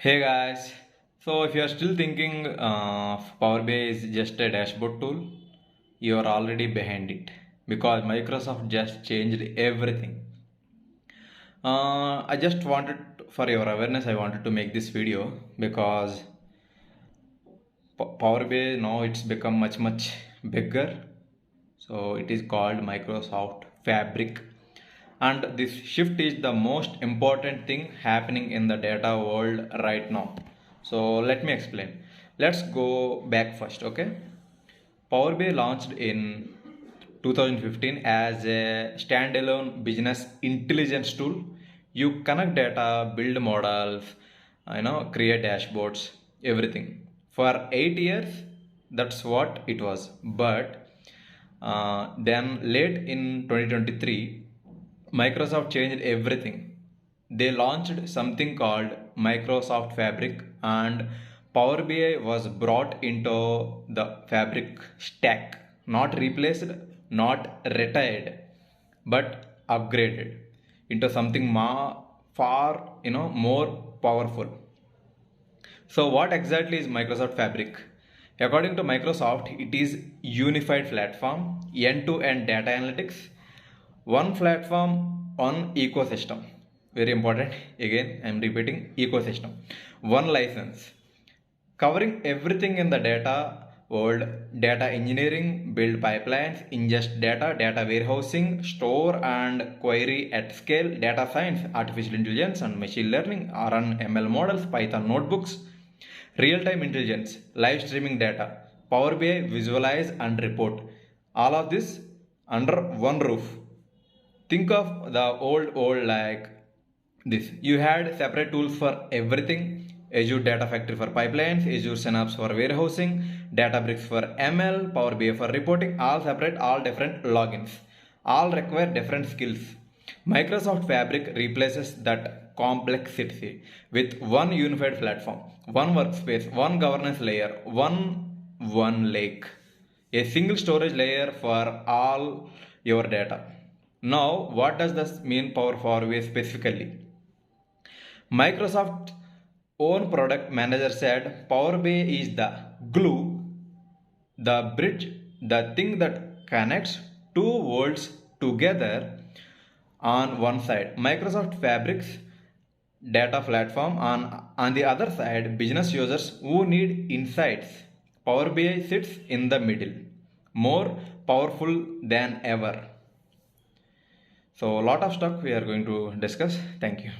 Hey guys, so if you are still thinking Power BI is just a dashboard tool, you are already behind it because Microsoft just changed everything. I just wanted, for your awareness, I wanted to make this video because Power BI now it's become much bigger. So it is called Microsoft Fabric, and this shift is the most important thing happening in the data world right now. So let me explain. Let's go back first. Okay, Power BI launched in 2015 as a standalone business intelligence tool. You connect data, build models, create dashboards, everything. For 8 years, that's what it was. But then late in 2023, Microsoft changed everything. They launched something called Microsoft Fabric, and Power BI was brought into the Fabric stack, not replaced, not retired, but upgraded into something far more powerful. So what exactly is Microsoft Fabric? According to Microsoft, it is unified platform, end-to-end data analytics, one platform, one ecosystem. Very important. Again, I am repeating ecosystem. One license. Covering everything in the data world, data engineering, build pipelines, ingest data, data warehousing, store and query at scale, data science, artificial intelligence and machine learning, run ML models, Python notebooks, real-time intelligence, live streaming data, Power BI, visualize and report. All of this under one roof. Think of the old like this. You had separate tools for everything. Azure Data Factory for pipelines, Azure Synapse for warehousing, Databricks for ML, Power BI for reporting, all separate, all different logins. All require different skills. Microsoft Fabric replaces that complexity with one unified platform, one workspace, one governance layer, one lake, a single storage layer for all your data. Now, what does this mean for BI specifically? Microsoft own product manager said Power BI is the glue, the bridge, the thing that connects two worlds together on one side. Microsoft Fabric's data platform on the other side, business users who need insights. Power BI sits in the middle, more powerful than ever. So a lot of stuff we are going to discuss. Thank you.